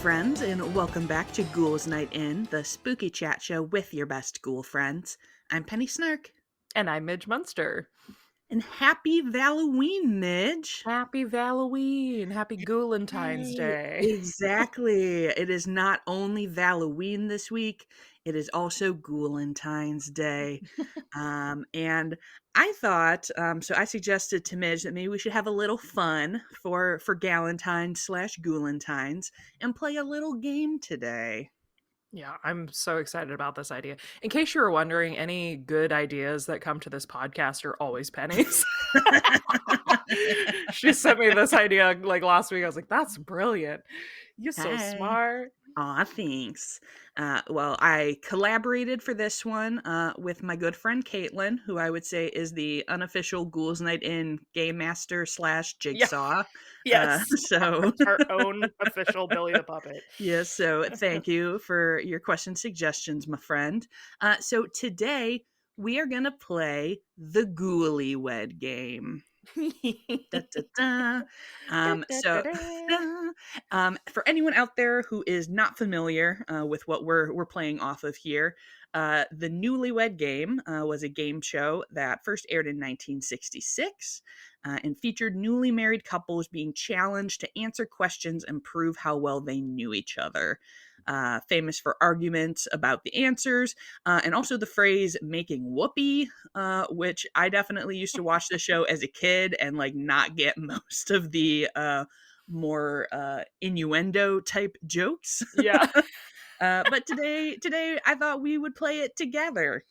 friends, and welcome back to Ghouls Night In, the spooky chat show with your best ghoul friends. I'm Penny Snark. And I'm Midge Munster. And happy Valoween, Midge! Happy Valoween! Happy Ghoulentine's Hey, Day! exactly. It is not only Valoween this week, it is also Ghoulentine's Day. And I thought, so I suggested to Midge that maybe we should have a little fun for Galentine's/Ghoulentines and play a little game today. Yeah, I'm so excited about this idea. In case you were wondering, any good ideas that come to this podcast are always Penny's. She sent me this idea like last week. I was like, that's brilliant. You're so Hi. smart. Aw, thanks. Well, I collaborated for this one with my good friend Caitlin, who I would say is the unofficial Ghouls Night In game master / Yeah. jigsaw. Yes. So Our own official Billy the Puppet. yes, so thank you for your question suggestions, my friend. So today we are going to play the Ghoulywed Game. Da, da, da. So for anyone out there who is not familiar with what we're playing off of here, the Newlywed Game was a game show that first aired in 1966 and featured newly married couples being challenged to answer questions and prove how well they knew each other. Famous for arguments about the answers, and also the phrase making whoopee, which I definitely used to watch the show as a kid and like not get most of the more innuendo type jokes. Yeah. But today I thought we would play it together.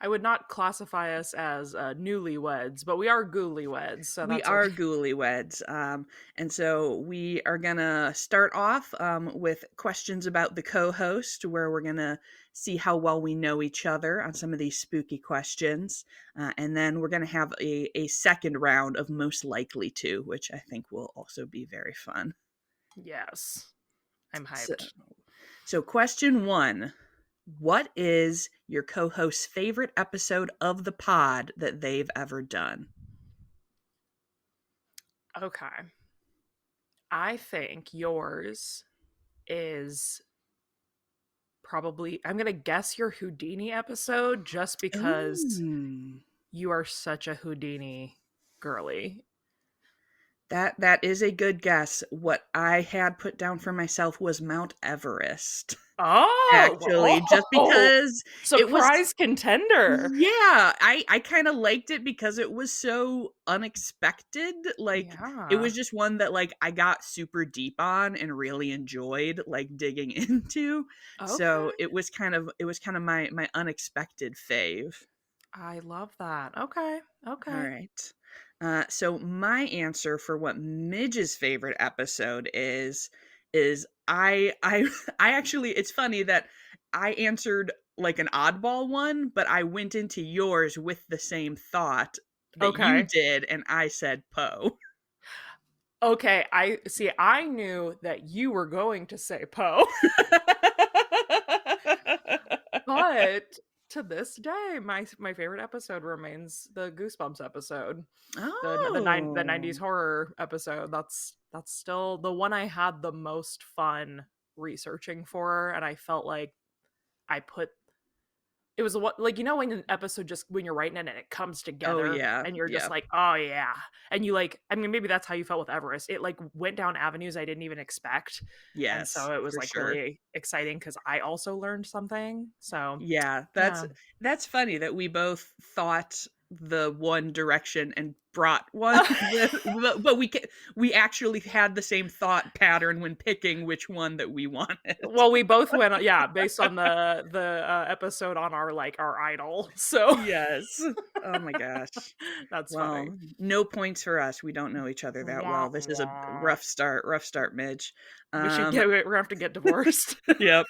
I would not classify us as newlyweds, but we are ghoulieweds, so We that's are okay. Ghoulieweds. And so we are going to start off with questions about the co-host, where we're going to see how well we know each other on some of these spooky questions. And then we're going to have a second round of most likely to, which I think will also be very fun. Yes. I'm So, hyped. so question 1. What is your co-host's favorite episode of the pod that they've ever done? Okay. I think yours is probably, I'm going to guess your Houdini episode just because Ooh. you are such a Houdini girly. That is a good guess. What I had put down for myself was Mount Everest. Actually, just Oh, because it was surprise contender. yeah, I kind of liked it because it was so unexpected. Like it Yeah. was just one that like I got super deep on and really enjoyed like digging into. Okay. So it was kind of my unexpected fave. I love that. Okay. All Okay. right. So my answer for what Midge's favorite episode is I I actually, it's funny that I answered like an oddball one, but I went into yours with the same thought that you Okay. did, and I said Poe. Okay, I see. I knew that you were going to say Poe. But to this day, my favorite episode remains the Goosebumps episode. The 90s Oh. horror episode. That's still the one I had the most fun researching for, and I felt like I put it was what, like, you know, when an episode, just when you're writing it and it comes Oh together yeah. and you're just Yeah. like, oh yeah. And you like, I mean, maybe that's how you felt with Everest. It like went down avenues I didn't even expect. And Yes, so it was for like sure. really exciting because I also learned something. So Yeah, yeah. that's funny that we both thought the one direction and brought one, but we actually had the same thought pattern when picking which one that we wanted. Well, we both went, yeah, based on the episode on our like our idol. So Yes. Oh my gosh. that's funny. Well, no points for us. We don't know each other that Wah, well. This is a wah. rough start, Midge. We're gonna have to get divorced. Yep.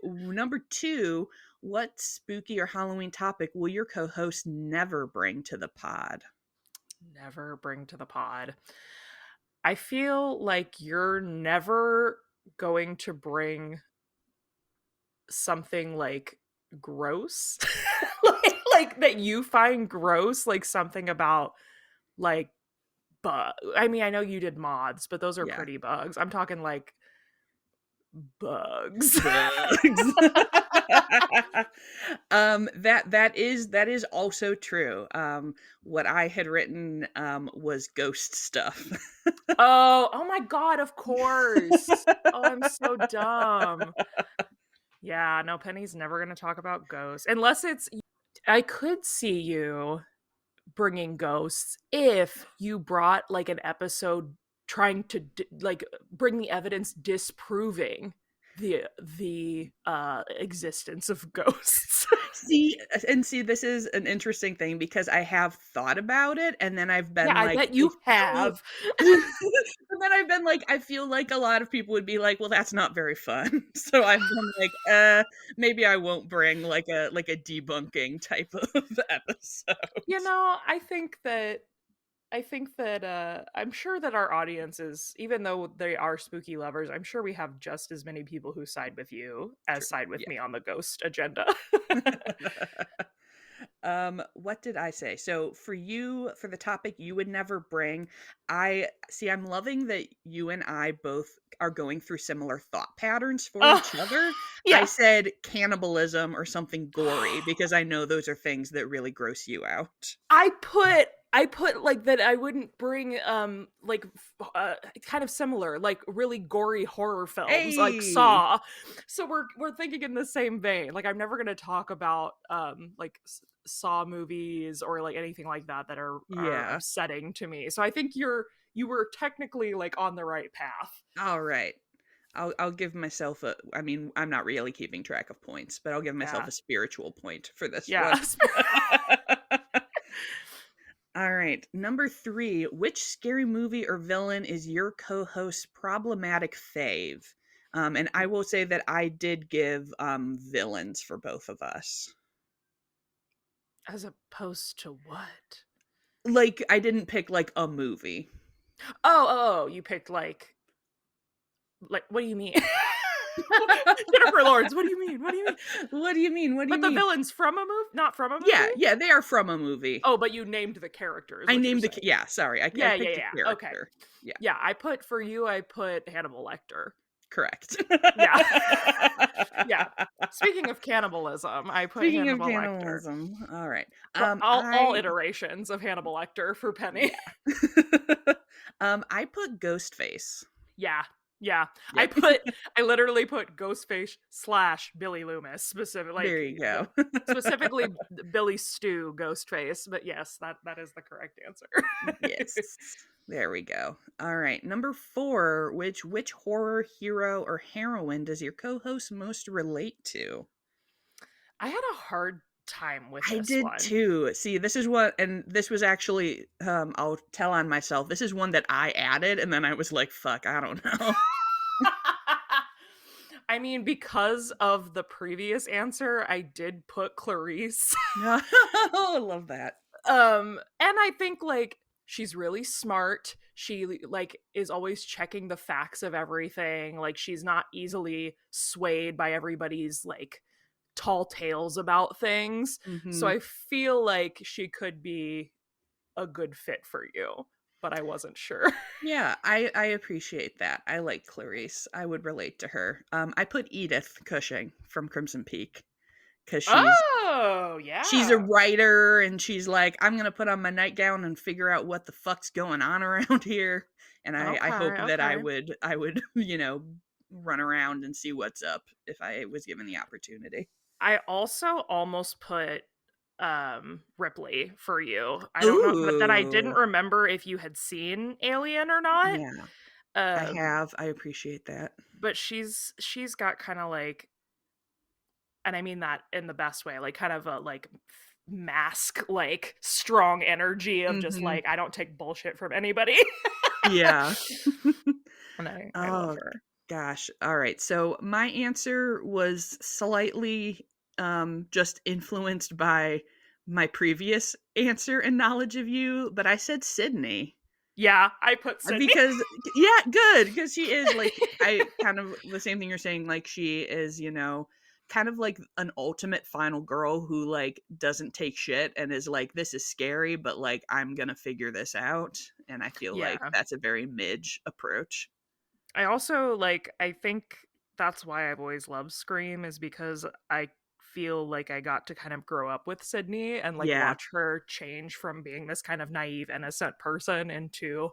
Number 2, what spooky or Halloween topic will your co-host never bring to the pod? Never bring to the pod. I feel like you're never going to bring something like gross. like that you find gross, like something about like bug. I mean, I know you did moths, but those are Yeah. pretty bugs. I'm talking like Bugs. Bugs. That is also true. What I had written was ghost stuff. Oh my god, of course. Oh, I'm so dumb. Yeah, no, Penny's never gonna talk about ghosts unless it's. I could see you bringing ghosts if you brought like an episode trying to like bring the evidence disproving the existence of ghosts. See, this is an interesting thing because I have thought about it, and then I've Yeah, been I like, bet you have. and then I've been like, I feel like a lot of people would be like, well, that's not very fun. So I've been like, maybe I won't bring like a debunking type of episode. You know, I think that I'm sure that our audiences, even though they are spooky lovers, I'm sure we have just as many people who side with you as True. side with Yeah. me on the ghost agenda. What did I say? So for you, for the topic you would never bring, I'm loving that you and I both are going through similar thought patterns for Oh, each other. I yeah. said cannibalism or something gory because I know those are things that really gross you out. I put like that I wouldn't bring like kind of similar like really gory horror films like Hey. Saw. So we're thinking in the same vein. Like I'm never going to talk about like Saw movies or like anything like that that are Yeah. upsetting to me. So I think you were technically like on the right path. All right. I'll give myself I mean, I'm not really keeping track of points, but I'll give myself Yeah. a spiritual point for this Yeah. one. All right. Number 3, which scary movie or villain is your co-host's problematic fave? And I will say that I did give villains for both of us. As opposed to what? Like I didn't pick like a movie. Oh, you picked like what do you mean? Jennifer Lawrence, what do you mean? What do you mean? What do you mean? What do But you the mean? villain's from a movie? Not from a Yeah, movie? yeah, they are from a movie. Oh, but you named the character is I what you're named saying. yeah, sorry. I Yeah, picked a yeah. Okay. character. Yeah, Yeah, I put Hannibal Lecter. correct. Yeah. Yeah. Speaking of cannibalism, I put Speaking of Hannibal Lecter. cannibalism, all right. All iterations of Hannibal Lecter for Penny. Yeah. I put Ghostface. Yeah. Yeah. Yep. I literally put Ghostface / Billy Loomis specifically. There you go. Specifically Billy Stew Ghostface, but yes, that is the correct answer. Yes. There we go. All right. Number 4, which horror hero or heroine does your co-host most relate to? I had a hard time with I this did one. too. See, this is what, and this was actually, I'll tell on myself. This is one that I added, and then I was like, fuck, I don't know. I mean, because of the previous answer, I did put Clarice. No, I love that. And I think like she's really smart. She like is always checking the facts of everything. Like she's not easily swayed by everybody's like tall tales about things. So Mhm. I feel like she could be a good fit for you, but I wasn't sure. Yeah, I appreciate that. I like Clarice. I would relate to her. I put Edith Cushing from Crimson Peak because Oh, she's a yeah. writer and she's like, I'm gonna put on my nightgown and figure out what the fuck's going on around here. And I hope that Okay. I would run around and see what's up if I was given the opportunity. I also almost put Ripley for you. I don't know, but then I didn't Ooh, remember if you had seen Alien or not. yeah, I Um, have. I appreciate that. but she's got kind of like, and I mean that in the best way, like kind of a like mask like strong energy of just Hmm. like I don't take bullshit from anybody. Yeah. And I love Oh her. gosh. All right. So my answer was slightly just influenced by my previous answer and knowledge of you, but I said Sydney. Yeah, I put Sydney. Because yeah, good, because she is like I kind of the same thing you're saying, like she is, kind of like an ultimate final girl who like doesn't take shit and is like, this is scary, but like I'm gonna figure this out. And I feel like Yeah. that's a very Midge approach. I also like I think that's why I've always loved Scream, is because I feel like I got to kind of grow up with Sydney and like Yeah. watch her change from being this kind of naive, innocent person into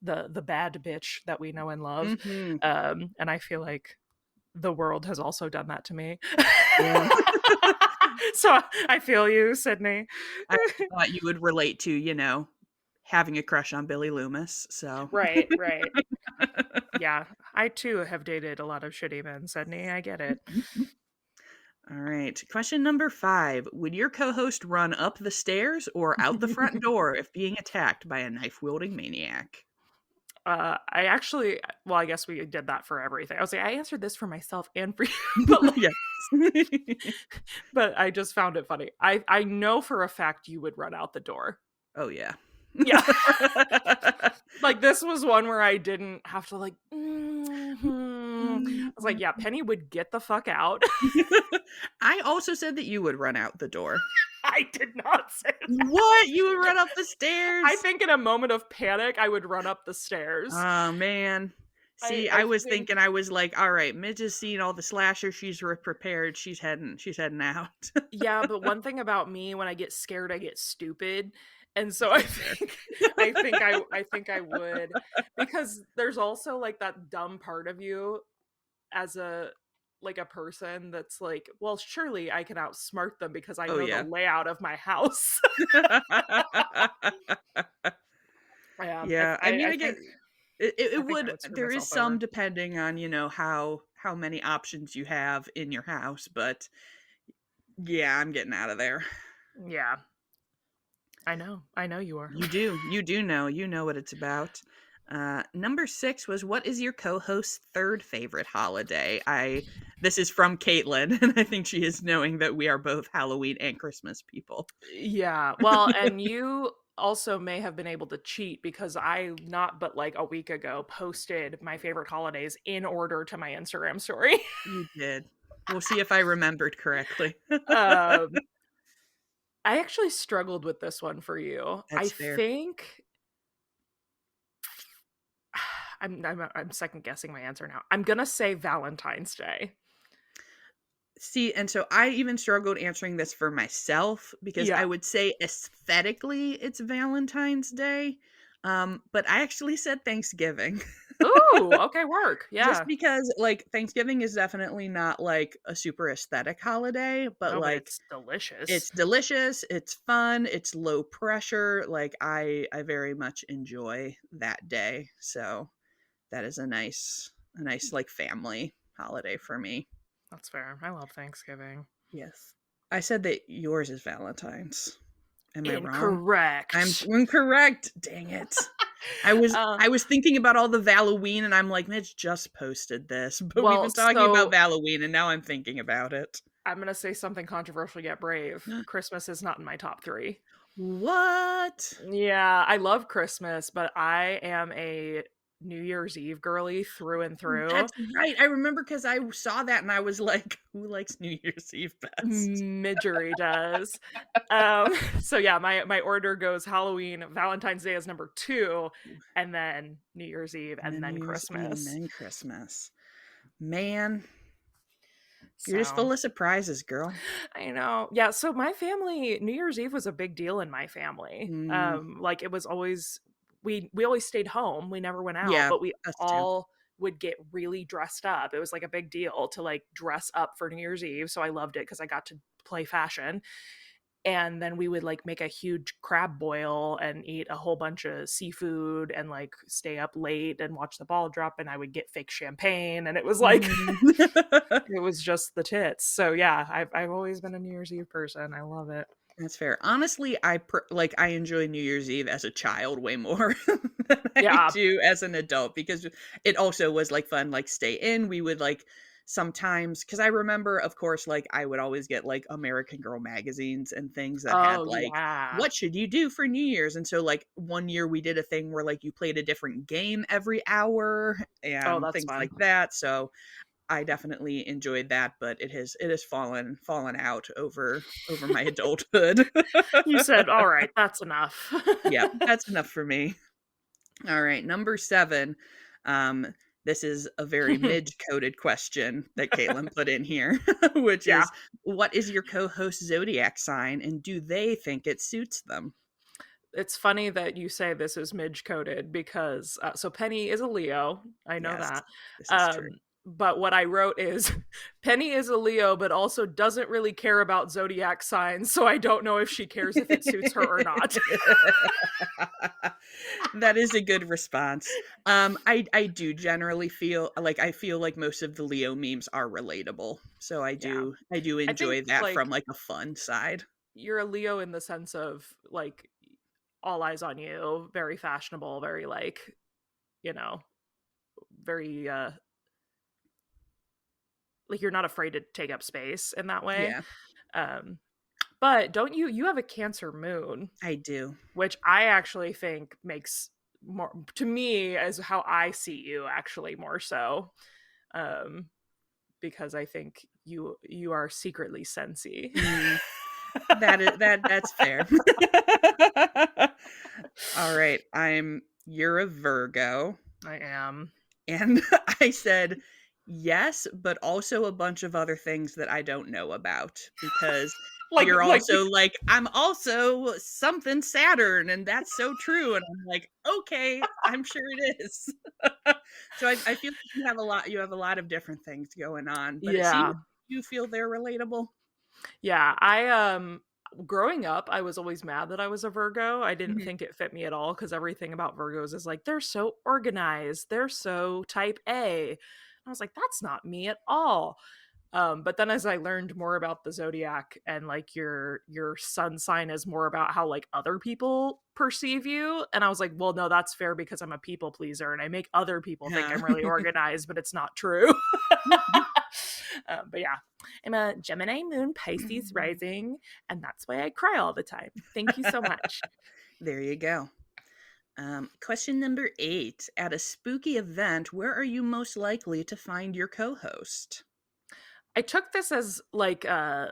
the bad bitch that we know and love. Mhm. And I feel like the world has also done that to me. Yeah. So I feel you, Sydney. I thought you would relate to, having a crush on Billy Loomis, so Right, right. Yeah, I too have dated a lot of shitty men, Sydney. I get it. Alright, question number 5. Would your co-host run up the stairs or out the front door if being attacked by a knife-wielding maniac? I actually, well, I guess we did that for everything. I was like, I answered this for myself and for you, but like, Yes. but I just found it funny. I know for a fact you would run out the door. Oh, yeah. Yeah. Like, this was one where I didn't have to like, I was like, yeah, Penny would get the fuck out. I also said that you would run out the door. I did not say that. What? You would run up the stairs? I think in a moment of panic, I would run up the stairs. Oh, man. See, I was thinking, I was like, all right, Midge has seen all the slashers. She's prepared. She's heading out. Yeah, but one thing about me, when I get scared, I get stupid. And so I think I would, because there's also like that dumb part of you as a person that's like, well, surely I can outsmart them because I Oh, know yeah. the layout of my house. Yeah, I mean, I again, think it I think I would, would screw there is myself some over. depending on, how many options you have in your house, but yeah, I'm getting out of there. Yeah, I know you are. You do know, what it's about. Number 6 was, what is your co-host's third favorite holiday? This is from Caitlin, and I think she is knowing that we are both Halloween and Christmas people. Yeah, well, and you also may have been able to cheat because I, not but like a week ago, posted my favorite holidays in order to my Instagram story. You did. We'll see if I remembered correctly. um I actually struggled with this one for you. I That's fair. think I'm second guessing my answer now. I'm gonna say Valentine's Day. See, and so I even struggled answering this for myself because I Yeah. would say aesthetically it's Valentine's Day, but I actually said Thanksgiving. Ooh, okay, work. Just Yeah. because, like, Thanksgiving is definitely not, like, a super aesthetic holiday, but, No, but like, it's delicious. it's delicious, it's fun, it's low pressure, like, I very much enjoy that day, so that is a nice, like, family holiday for me. That's fair. I love Thanksgiving. Yes. I said that yours is Valentine's. Am I wrong? I'm Incorrect. incorrect. Dang it. Uh, I was thinking about all the Valoween and I'm like, Mitch just posted this, but we've well, been talking about so Valoween and now I'm thinking about it. I'm gonna say something controversial yet brave. Christmas is not in my top 3. What? Yeah, I love Christmas, but I am a New Year's Eve girly through and through. That's right. I remember because I saw that and I was like, who likes New Year's Eve best? Midgery does. So yeah, my order goes Halloween, Valentine's Day is number 2, and then New Year's Eve, And and then then New Year's Eve and Christmas. then Christmas. Man, you're just So full of surprises, girl. I know. Yeah, so my family, New Year's Eve was a big deal in my family. Mm, Like it was always, we always stayed home. We never went out, yeah, but we us too. all would get really dressed up. It was like a big deal to like dress up for New Year's Eve. So I loved it because I got to play fashion. And then we would like make a huge crab boil and eat a whole bunch of seafood and like stay up late and watch the ball drop. And I would get fake champagne. And it was like, Mhm. it was just the tits. So yeah, I've always been a New Year's Eve person. I love it. That's fair. Honestly, I enjoy New Year's Eve as a child way more than I Yeah. do as an adult because it also was like fun, like stay in. We would like sometimes because I remember, of course, like I would always get like American Girl magazines and things that had Oh like yeah. what should you do for New Year's? And so like one year we did a thing where like you played a different game every hour Oh, and that's things fun. like that. So I definitely enjoyed that, but it has fallen out over my adulthood. You said, all right, that's enough. Yeah, that's enough for me. All right, number 7. Um, This is a very Midge-coded question that Caitlin put in here, which Yeah. is, what is your co-host zodiac sign, and do they think it suits them? It's funny that you say this is Midge coded because so Penny is a Leo. I know Yes, that. this is true. But what I wrote is Penny is a Leo, but also doesn't really care about zodiac signs. So I don't know if she cares if it suits her or not. That is a good response. I do generally feel like most of the Leo memes are relatable. So I Yeah. do I think enjoy that like from like a fun side. you're a Leo in the sense of like all eyes on you, very fashionable, very like, you know, very like you're not afraid to take up space in that way. Yeah, Um but don't you have a Cancer moon, I do. which I actually think makes more to me as how I see you actually more so. Um because I think you are secretly sensy. Mm, that's fair. All right, you're a Virgo. I am. And I said, yes, but also a bunch of other things that I don't know about because you're Like also like, I'm also something Saturn, and that's so true. And I'm like, okay, I'm sure it is. So I feel like you have a lot of different things going on, but it seems yeah. you feel they're relatable. Yeah, growing up, I was always mad that I was a Virgo. I didn't Mhm. think it fit me at all because everything about Virgos is like they're so organized, they're so type A. I was like, that's not me at all. But then as I learned more about the zodiac and like your sun sign is more about how like other people perceive you, and I was like, well, no, that's fair because I'm a people pleaser and I make other people think Yeah. I'm really organized, but it's not true. But yeah, I'm a Gemini moon, Pisces rising, and that's why I cry all the time. Thank you so much. There you go. Question number 8. At a spooky event, where are you most likely to find your co-host? I took this as like a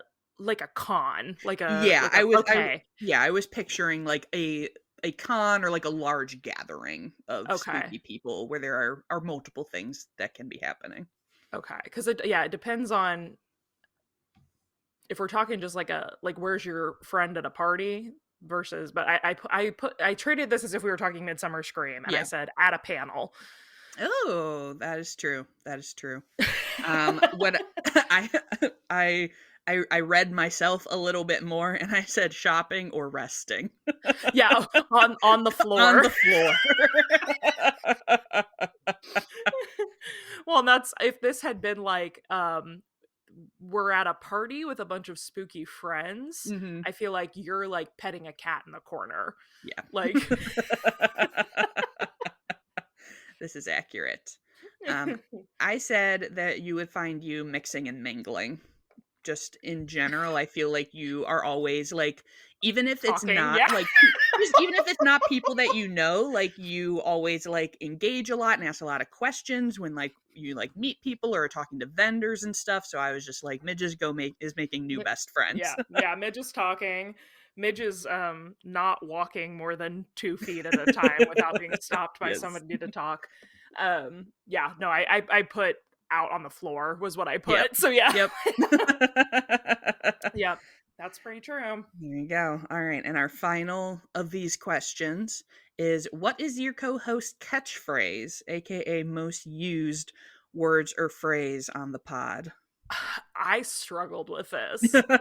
con, Yeah, like a okay, I was picturing like a con or like a large gathering of okay, spooky people where there are multiple things that can be happening. okay. Because it depends on if we're talking just like a like where's your friend at a party versus. But I traded this as if we were talking Midsummer Scream, and I Yeah. said at a panel. Oh, that is true. That is true. What I I I read myself a little bit more and I said shopping or resting Yeah, on the on floor. the floor. Well, and that's if this had been like we're at a party with a bunch of spooky friends, Hmm. I feel like you're like petting a cat in the corner. Yeah. Like This is accurate. Um, I said that you would find you mixing and mingling. Just in general, I feel like you are always like, even if it's talking, not yeah. like, just even if it's not people that you know, like you always like engage a lot and ask a lot of questions when like you like meet people or are talking to vendors and stuff. So I was just like, Midges is making new best friends. Yeah, yeah, Midge is talking. Midge is not walking more than 2 feet at a time without being stopped by Yes. somebody to talk. Yeah, no, I put out on the floor was what I Yep. put. So yeah. Yep. Yeah, that's pretty true. There you go. All right. And our final of these questions is, what is your co host catchphrase, aka most used words or phrase on the pod? I struggled with this for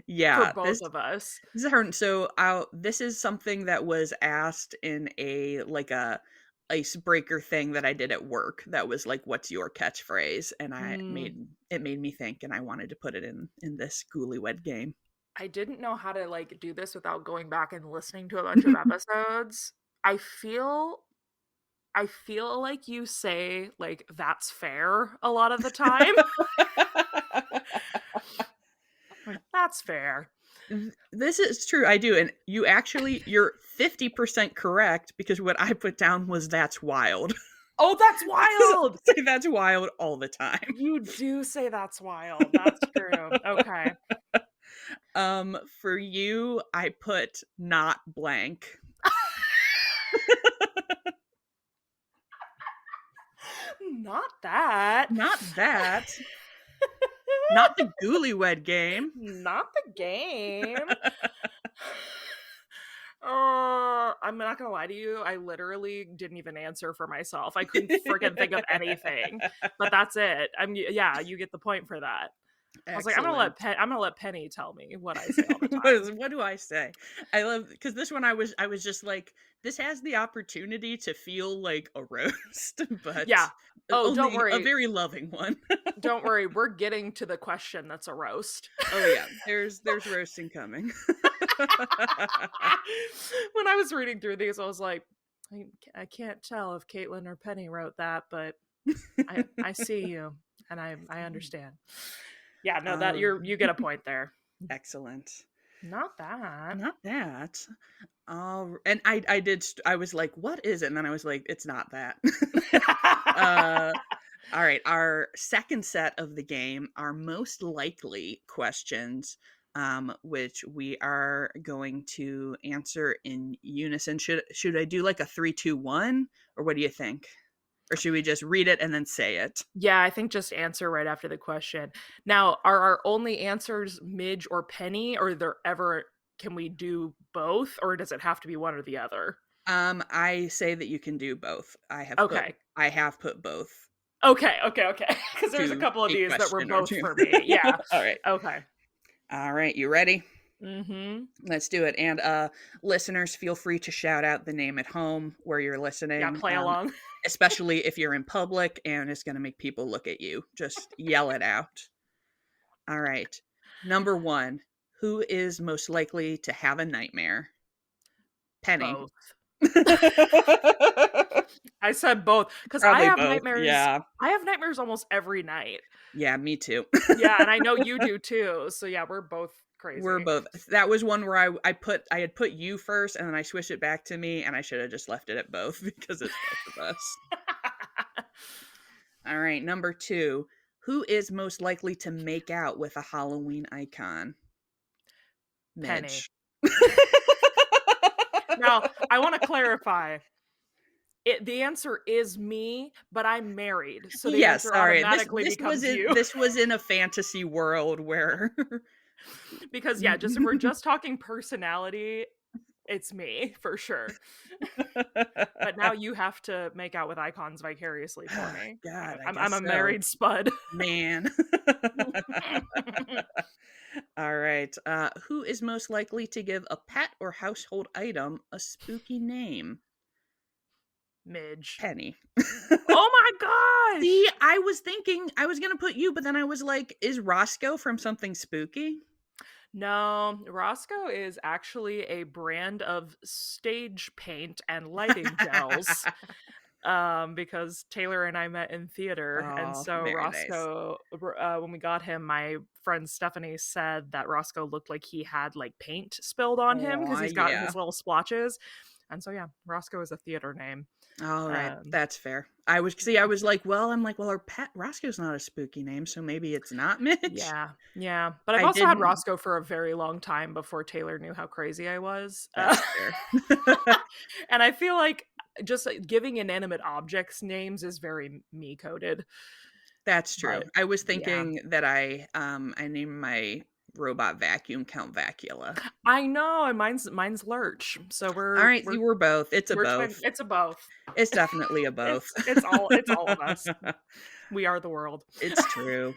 Yeah, both of us. this is hard. So this is something that was asked in a like a icebreaker thing that I did at work. That was like, "What's your catchphrase?" And Mm, it made me think, and I wanted to put it in this Ghouliewed game. I didn't know how to like do this without going back and listening to a bunch of episodes. I feel I feel like you say like that's fair a lot of the time. Like, that's fair. This is true. I do, and you're 50% correct because what I put down was that's wild. Oh, that's wild. Say that's wild all the time. You do say that's wild. That's true. Okay. For you, I put not blank. Not that. Not that. Not the Ghouliewed Game. Not the game. I'm not gonna lie to you. I literally didn't even answer for myself. I couldn't freaking think of anything. But that's it. Yeah, you get the point for that. I was like, Excellent. I'm gonna let Penny tell me what I say all the time. What do I say? I love because this one I was just like, this has the opportunity to feel like a roast, but Yeah. Oh, don't only a worry. very loving one. Don't worry. We're getting to the question that's a roast. Oh yeah, there's roasting coming. When I was reading through these, I was like, I can't tell if Caitlin or Penny wrote that, but I see you and I understand. Yeah, no, that you get a point there. Excellent. Not that. Not that. And I was like, what is it? And then I was like, it's not that. All right. Our second set of the game are most likely questions, which we are going to answer in unison. Should I do like a 3, 2, 1? Or what do you think? Or should we just read it and then say it? Yeah, I think just answer right after the question. Now, are our only answers Midge or Penny, or can we do both, or does it have to be one or the other? I say that you can do both. I have put both. Okay. Because there's a couple of these that were both for me. Yeah. All right. Okay. All right. You ready? Mm-hmm. Let's do it. And listeners, feel free to shout out the name at home where you're listening. Yeah, play along. Especially if you're in public and it's going to make people look at you. Just yell it out. All right. Number 1. Who is most likely to have a nightmare? Penny. Both. I said both because Probably I have both. nightmares. Yeah. I have nightmares almost every night. Yeah, me too. Yeah, and I know you do too. So yeah, we're both crazy. We're both. That was one where I had put you first and then I switched it back to me, and I should have just left it at both because it's both of us. All right, number 2. Who is most likely to make out with a Halloween icon? Midge. Now, I want to clarify. The answer is me, but I'm married, so the answer automatically becomes you. This was in a fantasy world where because just if we're just talking personality, it's me for sure. But now you have to make out with icons vicariously for me. God, I'm a married spud. Man. All right. Who is most likely to give a pet or household item a spooky name? Midge. Penny. Oh my gosh! See, I was thinking I was gonna put you, but then I was like, is Roscoe from something spooky? No, Roscoe is actually a brand of stage paint and lighting gels. Because Taylor and I met in theater, and so Roscoe, nice. When we got him, my friend Stephanie said that Roscoe looked like he had like paint spilled on him because he's got his little splotches, and so Roscoe is a theater name. All right, that's fair. I was like, well, our pet Roscoe's not a spooky name, so maybe it's not Midge. Yeah. But I've also had Roscoe for a very long time before Taylor knew how crazy I was. That's fair. And I feel like just giving inanimate objects names is very me coded. That's true. But, I was thinking that I named my robot vacuum Count Vacula. I know, and mine's Lurch. So we're all right. We're both. It's a both. It's a both. It's definitely a both. it's all of us. We are the world. It's true.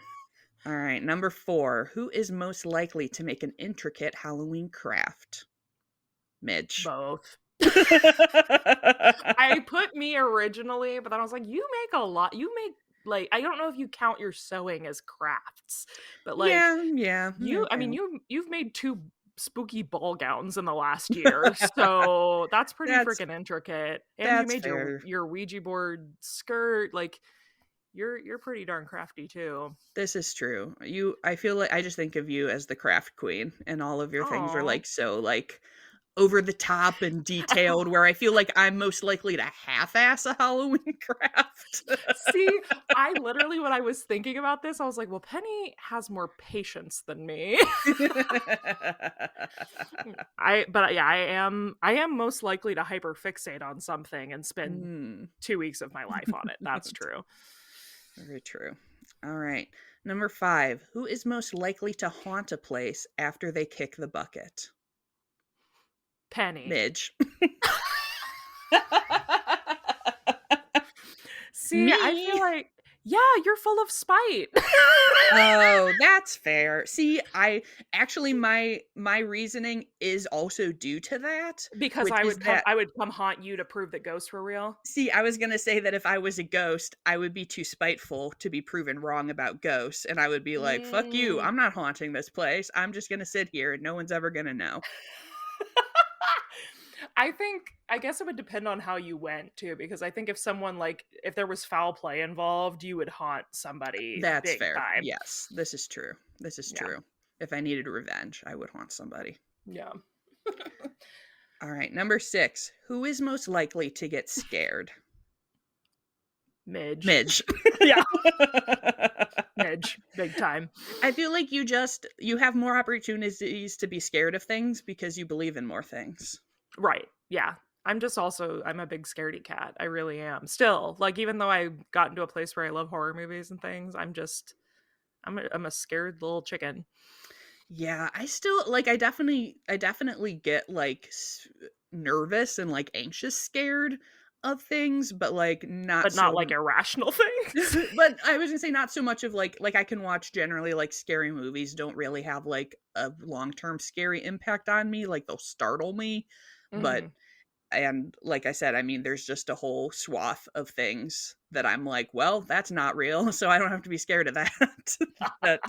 All right, number 4. Who is most likely to make an intricate Halloween craft? Midge. Both. I put me originally, but then I was like, you make a lot. You make like, I don't know if you count your sewing as crafts, but like, yeah. You've made 2 spooky ball gowns in the last year, so that's pretty freaking intricate. And you made your Ouija board skirt. Like, you're pretty darn crafty too. This is true. I feel like I just think of you as the craft queen, and all of your things are like so like over the top and detailed, where I feel like I'm most likely to half-ass a Halloween craft. See, I literally, when I was thinking about this, I was like, well, Penny has more patience than me. I am most likely to hyperfixate on something and spend 2 weeks of my life on it. That's true. Very true. All right. Number 5. Who is most likely to haunt a place after they kick the bucket? Penny. Midge. See, I feel Me. like, yeah, you're full of spite. Oh, that's fair. See, I actually my reasoning is also due to that, Because which is that I would come haunt you to prove that ghosts were real. see, I was gonna say that if I was a ghost, I would be too spiteful to be proven wrong about ghosts, and I would be like, "Fuck you! Mm. I'm not haunting this place. I'm just gonna sit here, and no one's ever gonna know." I guess it would depend on how you went too, because I think if someone like if there was foul play involved, you would haunt somebody That's big fair. time. Yes, this is true. This is Yeah. true. If I needed revenge, I would haunt somebody. Yeah. All right, number 6. Who is most likely to get scared? Midge. Midge. Yeah. Midge. Big time. I feel like you have more opportunities to be scared of things because you believe in more things. Right. Yeah. I'm a big scaredy cat. I really am. Still, like even though I got into a place where I love horror movies and things, I'm a scared little chicken. Yeah, I still like I definitely get like nervous and like anxious scared of things, but like not But not so like irrational things. but I was gonna say not so much of like I can watch generally like scary movies don't really have like a long-term scary impact on me. Like they'll startle me, but Mhm. and like I said, I mean, there's just a whole swath of things that I'm like, well, that's not real, so I don't have to be scared of that. That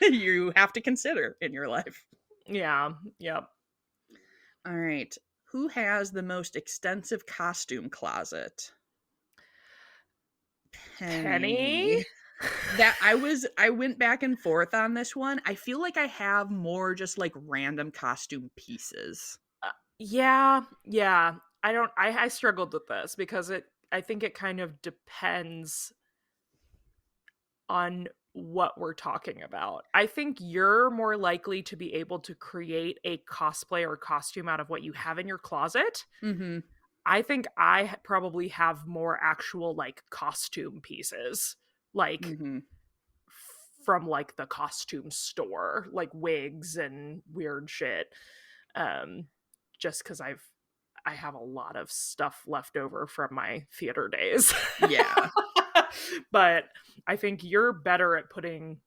you have to consider in your life. Yeah. Yep. All right. Who has the most extensive costume closet? Penny? Penny. That I went back and forth on this one. I feel like I have more just like random costume pieces. Yeah, yeah. I struggled with this because I think it kind of depends on what we're talking about. I think you're more likely to be able to create a cosplay or costume out of what you have in your closet. Mhm. I think probably have more actual like costume pieces. Like Mhm. from like the costume store, like wigs and weird shit. Um just cuz I have a lot of stuff left over from my theater days. Yeah. But I think you're better at putting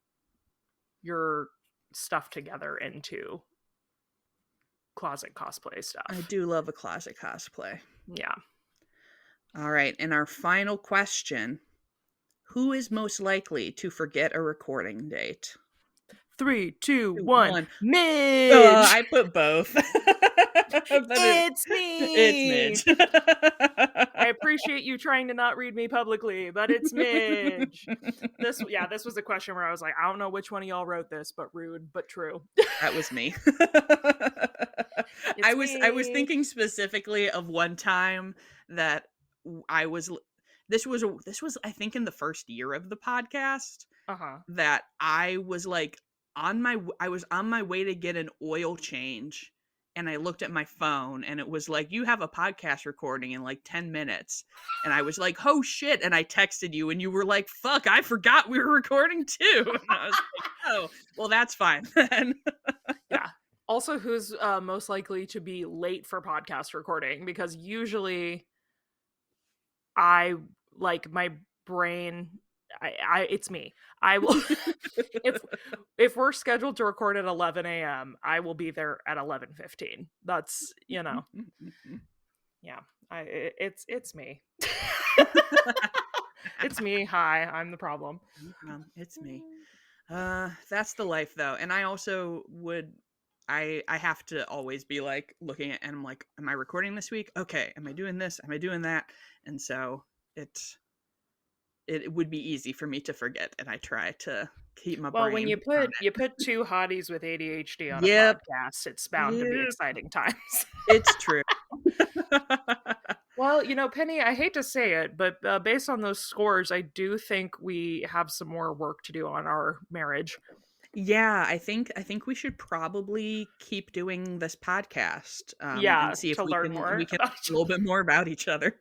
your stuff together into closet cosplay I stuff. do love a closet cosplay. Yeah. All right, and our final question. Who is most likely to forget a recording date? 3, 2, 2, 1. 1. Midge. I put both. But It's it's me. Midge. I appreciate you trying to not read me publicly, but it's Midge. This was a question where I was like, I don't know which one of y'all wrote this, but rude, but true. That was me. It's I was me. thinking specifically of one time that I was this was I think in the first year of the podcast Uh-huh. that I was like I was on my way to get an oil change and I looked at my phone and it was like you have a podcast recording in like 10 minutes and I was like oh shit and I texted you and you were like fuck I forgot we were recording too and I was like oh well that's fine then. Yeah. Also, who's most likely to be late for podcast recording? Because usually I like my brain. It's me. I will if if we're scheduled to record at 11 a.m. I will be there at 11:15. That's yeah. It's me. It's me. Hi, I'm the problem. It's me. That's the life though. And I also would I have to always be like looking at and I'm like, am I recording this week? Okay, am I doing this? Am I doing that? And so it would be easy for me to forget and I try to keep my Well, when brain on you it. put two hotties with ADHD on a Yep. podcast, it's bound to be Yep. exciting times. It's true. Well, Penny, I hate to say it, but based on those scores, I do think we have some more work to do on our marriage. Yeah, I think we should probably keep doing this podcast and Yeah, see if to learn we more can about a little bit more about each other.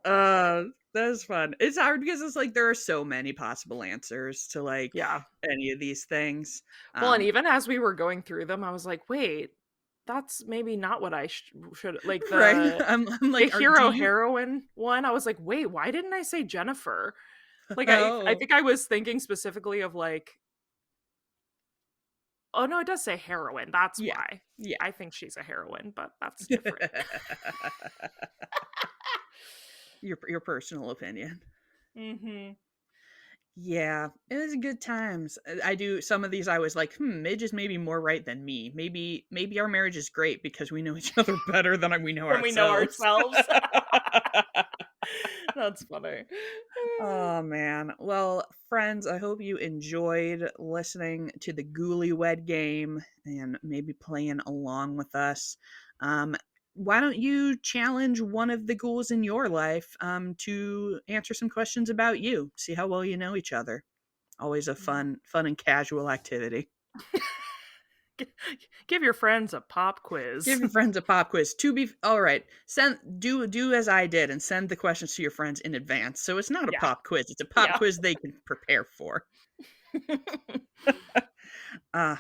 Uh, that's fun. It's hard because it's like there are so many possible answers to like Yeah. any of these things. Well, and Um, even as we were going through them, I was like, "Wait, that's maybe not what I should like right? the I'm the like, do hero you? heroine one." I was like, "Wait, why didn't I say Jennifer?" Like I Oh, think I was thinking specifically of like, oh no, it does say heroine. That's yeah, why. yeah. I think she's a heroine, but that's different. Your personal opinion. Mhm. Yeah, it was good times. I do some of these. I was like, Midge is maybe more right than me. Maybe our marriage is great because we know each other better than we know When we know ourselves. ourselves. That's funny. Oh man. Well, friends, I hope you enjoyed listening to the Ghouliewed game and maybe playing along with us. Um, why don't you challenge one of the ghouls in your life to answer some questions about you? See how well you know each other. Always a fun and casual activity. G- Give your friends a pop Give quiz. your friends a pop quiz. To be all right. Send do as I did and send the questions to your friends in advance. So it's not a Yeah. pop quiz. It's a pop Yeah. quiz they can prepare for.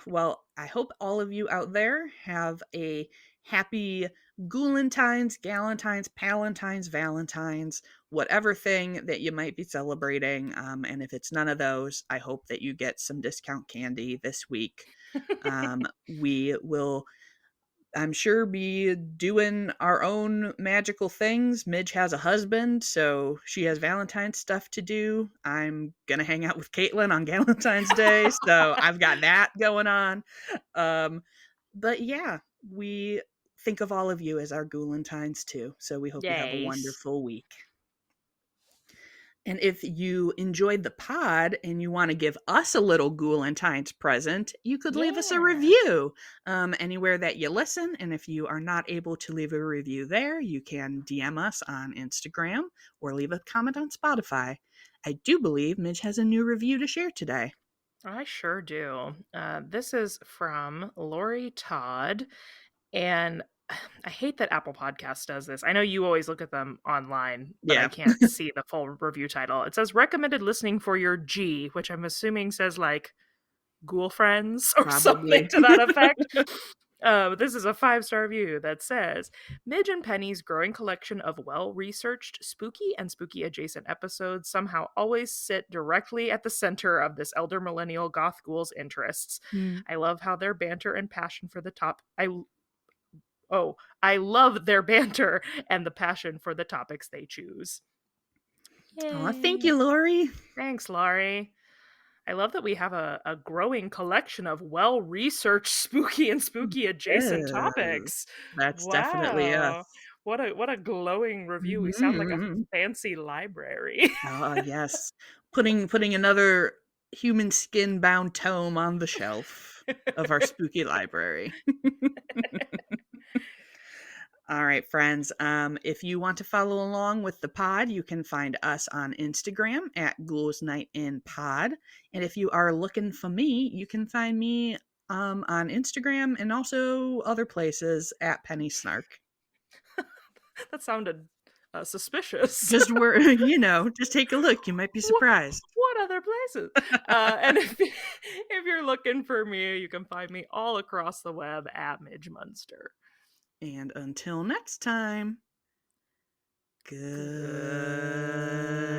Well, I hope all of you out there have a happy Ghoulentines, Galentines, Palentines, Valentines, whatever thing that you might be celebrating. And if it's none of those, I hope that you get some discount candy this week. We will, I'm sure, be doing our own magical things. Midge has a husband, so she has Valentine's stuff to do. I'm gonna hang out with Caitlin on Valentine's Day, so I've got that going on. Um, but yeah, we think of all of you as our Ghoulentines too. So we hope you have a Yes. wonderful week. And if you enjoyed the pod and you want to give us a little Ghoulentine's present, you could leave us a Yeah. review anywhere that you listen. And if you are not able to leave a review there, you can DM us on Instagram or leave a comment on Spotify. I do believe Midge has a new review to share today. I sure do. This is from Lori Todd. And I hate that Apple Podcast does this. I know you always look at them online, but I Yeah, can't see the full review title. It says recommended listening for your G, which I'm assuming says like ghoul friends or something probably. to that effect. This is a 5-star review that says Midge and Penny's growing collection of well researched, spooky, and spooky adjacent episodes somehow always sit directly at the center of this elder millennial goth ghoul's interests. Mm. I love how their banter and passion for the top. I love their banter and the passion for the topics they choose. Aw, thank Yay. you, Lori. Thanks, Laurie. I love that we have a growing collection of well researched spooky and spooky adjacent Yes, topics. that's definitely us. Wow. What a glowing review. We sound like a Mhm. fancy library. Oh, yes. Putting another human skin bound tome on the shelf of our spooky library. All right, friends. If you want to follow along with the pod, you can find us on Instagram at Ghouls Night In Pod. And if you are looking for me, you can find me on Instagram and also other places at Penny Snark. That sounded suspicious. Just where just take a look. You might be what, surprised. what other places? And if you're looking for me, you can find me all across the web at Midge Munster. And until next time, good. Good.